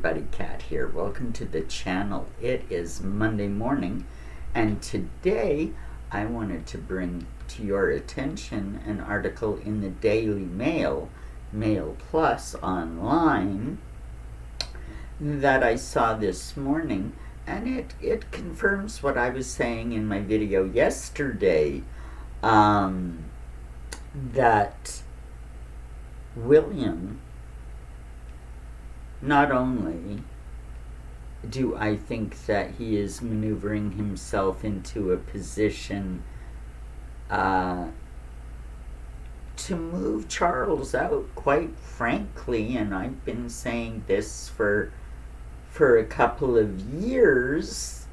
everybody, Kat here. Welcome to the channel. It is Monday morning, and today I wanted to bring to your attention an article in the Daily Mail, Mail Plus online, that I saw this morning, and it confirms what I was saying in my video yesterday, that William, not only do I think that he is maneuvering himself into a position to move Charles out, quite frankly, and I've been saying this for a couple of years,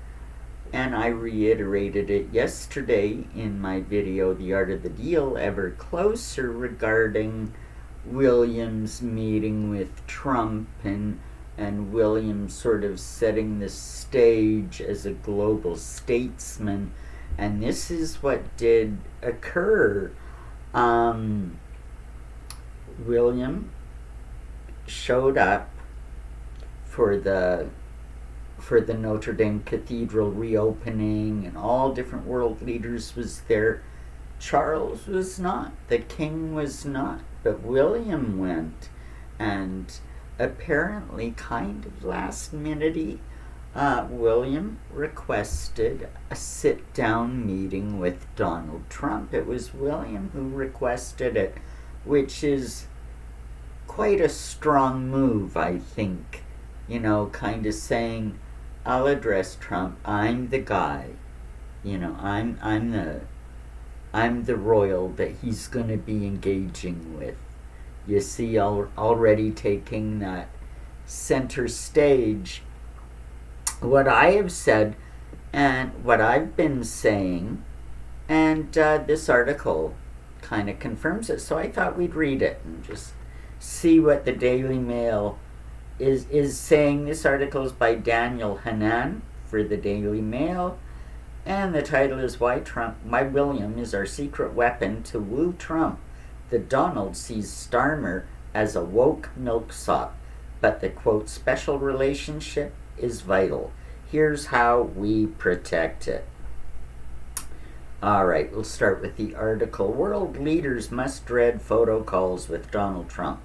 and I reiterated it yesterday in my video, The Art of the Deal, Ever Closer, regarding William's meeting with Trump and William sort of setting the stage as a global statesman. And this is what did occur. William showed up for the Notre Dame Cathedral reopening, and all different world leaders was there. Charles was not. The king was not. But William went, and apparently kind of last minute, William requested a sit-down meeting with Donald Trump. It was William who requested it, which is quite a strong move, I think. You know, kind of saying, I'll address Trump. I'm the guy. You know, I'm the royal that he's going to be engaging with. You see, already taking that center stage. What I have said and what I've been saying, and this article kind of confirms it, so I thought we'd read it and just see what the Daily Mail is saying. This article is by Daniel Hanan for the Daily Mail. And the title is Why William is Our Secret Weapon to Woo Trump. The Donald sees Starmer as a woke milksop, but the, quote, special relationship is vital. Here's how we protect it. All right, we'll start with the article. World leaders must dread photo calls with Donald Trump.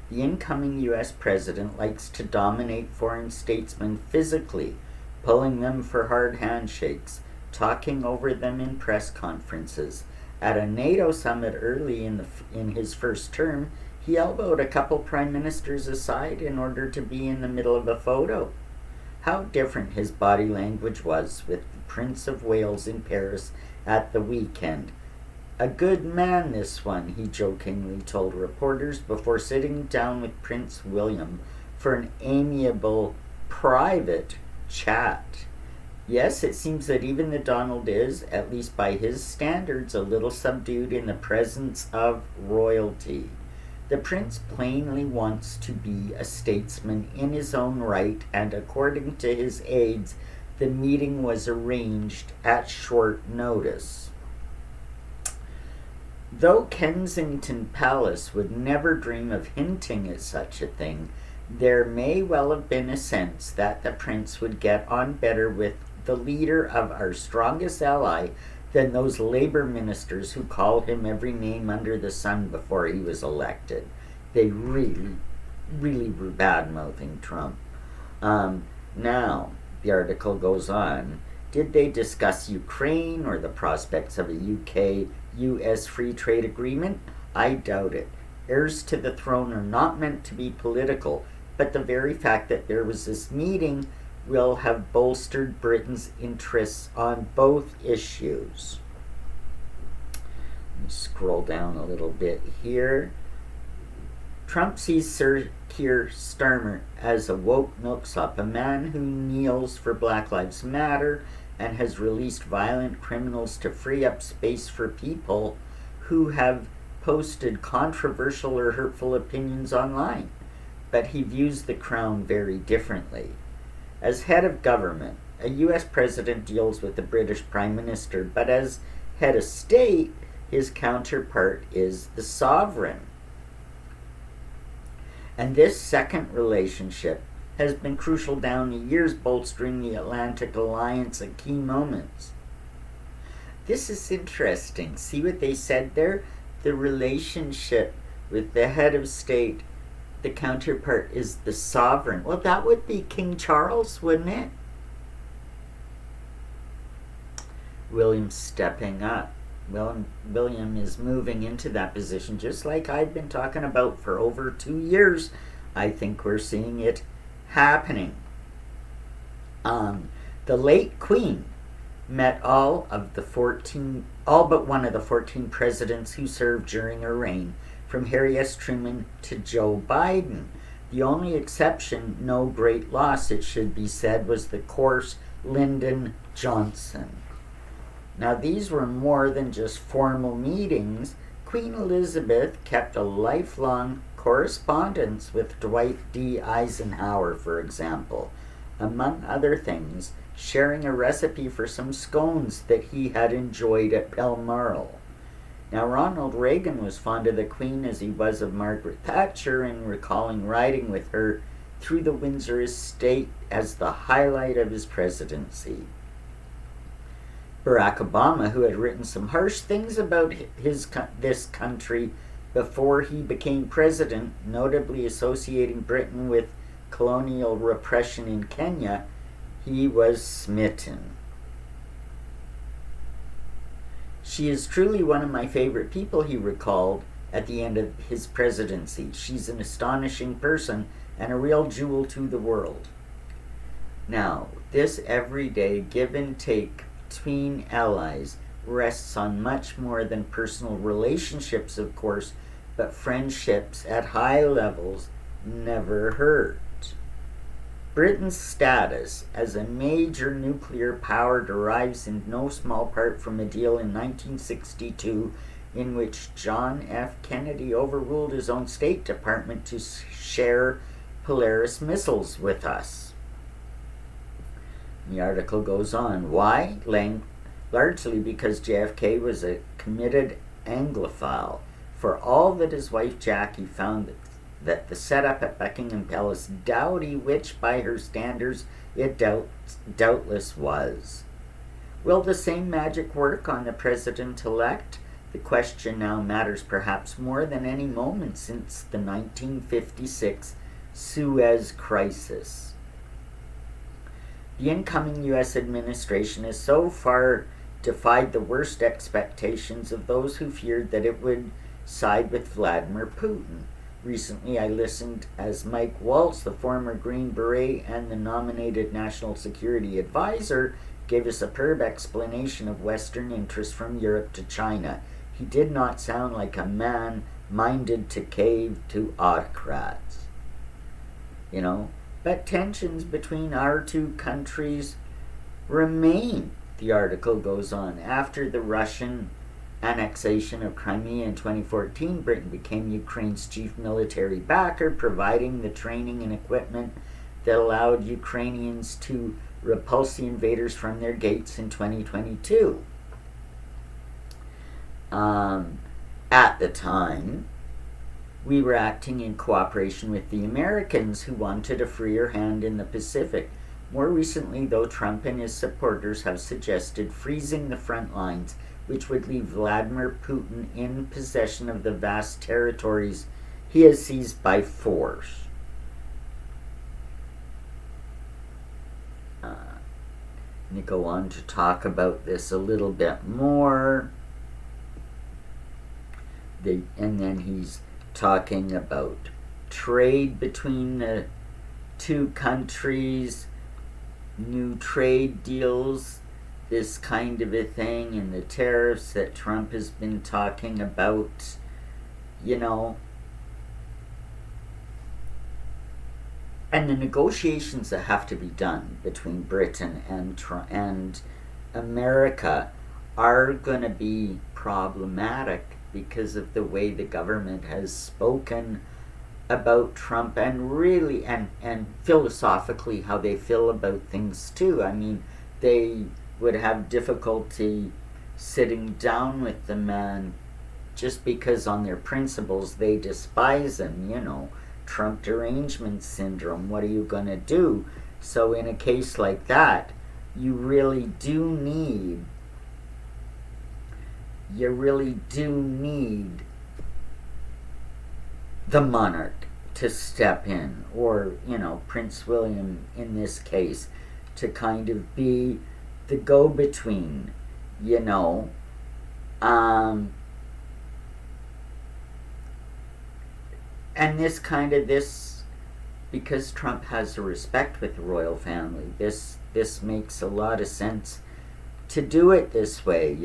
The incoming U.S. president likes to dominate foreign statesmen physically, pulling them for hard handshakes, talking over them in press conferences. At a NATO summit early in his first term, he elbowed a couple prime ministers aside in order to be in the middle of a photo. How different his body language was with the Prince of Wales in Paris at the weekend. A good man, this one, he jokingly told reporters before sitting down with Prince William for an amiable, private chat. Yes, it seems that even the Donald is, at least by his standards, a little subdued in the presence of royalty. The prince plainly wants to be a statesman in his own right, and according to his aides, the meeting was arranged at short notice. Though Kensington Palace would never dream of hinting at such a thing, there may well have been a sense that the prince would get on better with the leader of our strongest ally than those Labour ministers who called him every name under the sun before he was elected. They really were bad-mouthing Trump. Now, the article goes on. Did they discuss Ukraine or the prospects of a UK-US free trade agreement? I doubt it. Heirs to the throne are not meant to be political, but the very fact that there was this meeting will have bolstered Britain's interests on both issues. Let me scroll down a little bit here. Trump sees Sir Keir Starmer as a woke milksop, a man who kneels for Black Lives Matter and has released violent criminals to free up space for people who have posted controversial or hurtful opinions online. But he views the crown very differently. As head of government, a U.S. president deals with the British Prime Minister, but as head of state, his counterpart is the sovereign. And this second relationship has been crucial down the years, bolstering the Atlantic alliance at key moments. This is interesting. See what they said there? The relationship with the head of state, the counterpart is the sovereign. Well, that would be King Charles, wouldn't it? William's stepping up. William is moving into that position, just like I've been talking about for over 2 years. I think we're seeing it happening. The late Queen met all but one of the 14 presidents who served during her reign, from Harry S. Truman to Joe Biden. The only exception, no great loss it should be said, was the coarse Lyndon Johnson. Now, these were more than just formal meetings. Queen Elizabeth kept a lifelong correspondence with Dwight D. Eisenhower, for example, among other things, sharing a recipe for some scones that he had enjoyed at Balmoral. Now, Ronald Reagan was fond of the Queen as he was of Margaret Thatcher, and recalling riding with her through the Windsor estate as the highlight of his presidency. Barack Obama, who had written some harsh things about this country before he became president, notably associating Britain with colonial repression in Kenya, he was smitten. She is truly one of my favorite people, he recalled at the end of his presidency. She's an astonishing person and a real jewel to the world. Now, this everyday give and take between allies rests on much more than personal relationships, of course, but friendships at high levels never hurt. Britain's status as a major nuclear power derives in no small part from a deal in 1962 in which John F. Kennedy overruled his own State Department to share Polaris missiles with us. The article goes on. Why? Largely because JFK was a committed Anglophile. For all that his wife Jackie found that the setup at Buckingham Palace dowdy, which by her standards it doubtless was. Will the same magic work on the president-elect? The question now matters perhaps more than any moment since the 1956 Suez Crisis. The incoming U.S. administration has so far defied the worst expectations of those who feared that it would side with Vladimir Putin. Recently, I listened as Mike Waltz, the former Green Beret and the nominated National Security Advisor, gave a superb explanation of Western interests from Europe to China. He did not sound like a man minded to cave to autocrats. But tensions between our two countries remain, the article goes on. After the Russian annexation of Crimea in 2014, Britain became Ukraine's chief military backer, providing the training and equipment that allowed Ukrainians to repulse the invaders from their gates in 2022. At the time, we were acting in cooperation with the Americans, who wanted a freer hand in the Pacific. More recently, though, Trump and his supporters have suggested freezing the front lines, which would leave Vladimir Putin in possession of the vast territories he has seized by force. Let me go on to talk about this a little bit more. And then he's talking about trade between the two countries, new trade deals, this kind of a thing, and the tariffs that Trump has been talking about, and the negotiations that have to be done between Britain and America are going to be problematic because of the way the government has spoken about Trump, and really and philosophically how they feel about things too. I mean, they would have difficulty sitting down with the man just because on their principles they despise him. Trump derangement syndrome. What are you going to do? So in a case like that, you really do need the monarch to step in, or, Prince William in this case, to kind of be the go-between, and this, because Trump has a respect with the royal family, this makes a lot of sense to do it this way,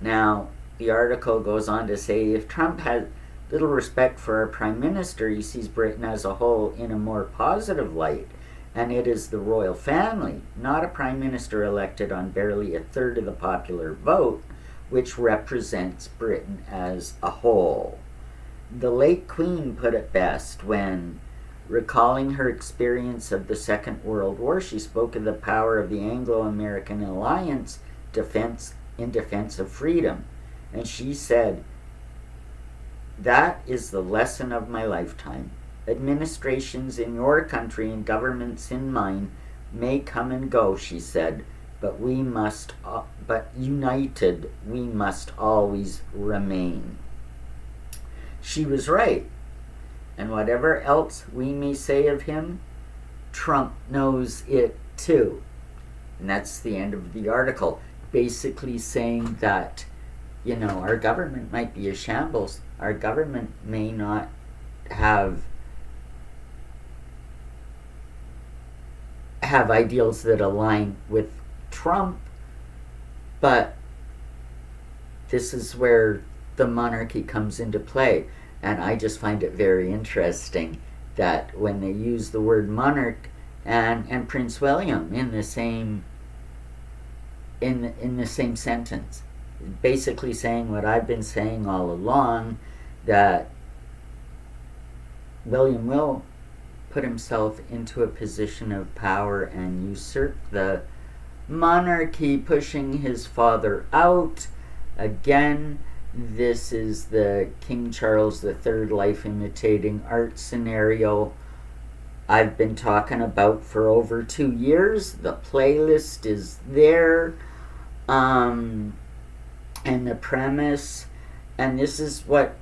Now, the article goes on to say, if Trump has little respect for our prime minister, he sees Britain as a whole in a more positive light, and it is the royal family, not a prime minister elected on barely a third of the popular vote, which represents Britain as a whole. The late Queen put it best when, recalling her experience of the Second World War, she spoke of the power of the Anglo-American alliance in defense of freedom. And she said, "That is the lesson of my lifetime. Administrations in your country and governments in mine may come and go," she said, but united we must always remain. She was right. And whatever else we may say of him, Trump knows it too. And that's the end of the article. Basically saying that, our government might be a shambles. Our government may not have ideals that align with Trump, but this is where the monarchy comes into play. And I just find it very interesting that when they use the word monarch and Prince William in the same sentence, basically saying what I've been saying all along, that William will put himself into a position of power and usurp the monarchy, pushing his father out. Again, this is the King Charles III life imitating art scenario I've been talking about for over 2 years. The playlist is there, and the premise, and this is what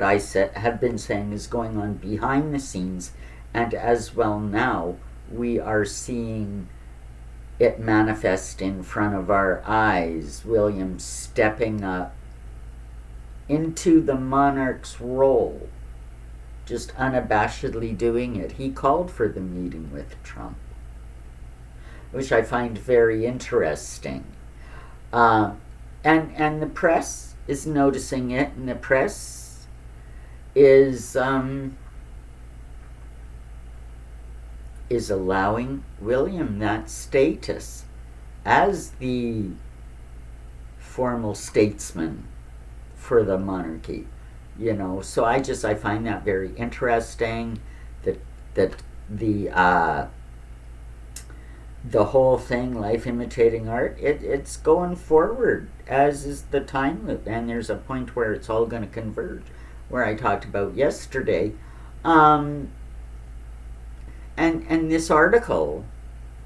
I have been saying is going on behind the scenes, and as well now we are seeing it manifest in front of our eyes. William stepping up into the monarch's role, just unabashedly doing it. He called for the meeting with Trump, which I find very interesting. And the press is noticing it, and the press is allowing William that status as the formal statesman for the monarchy, So I find that very interesting, that the whole thing, life imitating art, it's going forward, as is the time loop, and there's a point where it's all going to converge, where I talked about yesterday. And this article,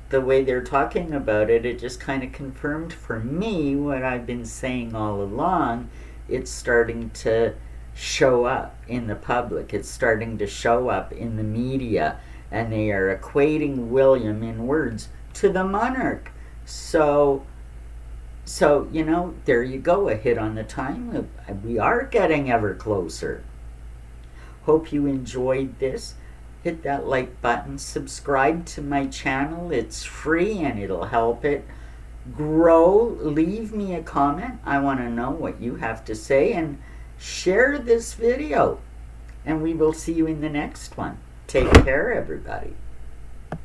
the way they're talking about it, it just kind of confirmed for me what I've been saying all along. It's starting to show up in the public. It's starting to show up in the media. And they are equating William, in words, to the monarch. So there you go, a hit on the time loop. We are getting ever closer. Hope you enjoyed this. Hit that like button, subscribe to my channel. It's free and it'll help it grow. Leave me a comment. I want to know what you have to say, and share this video. And we will see you in the next one. Take care, everybody.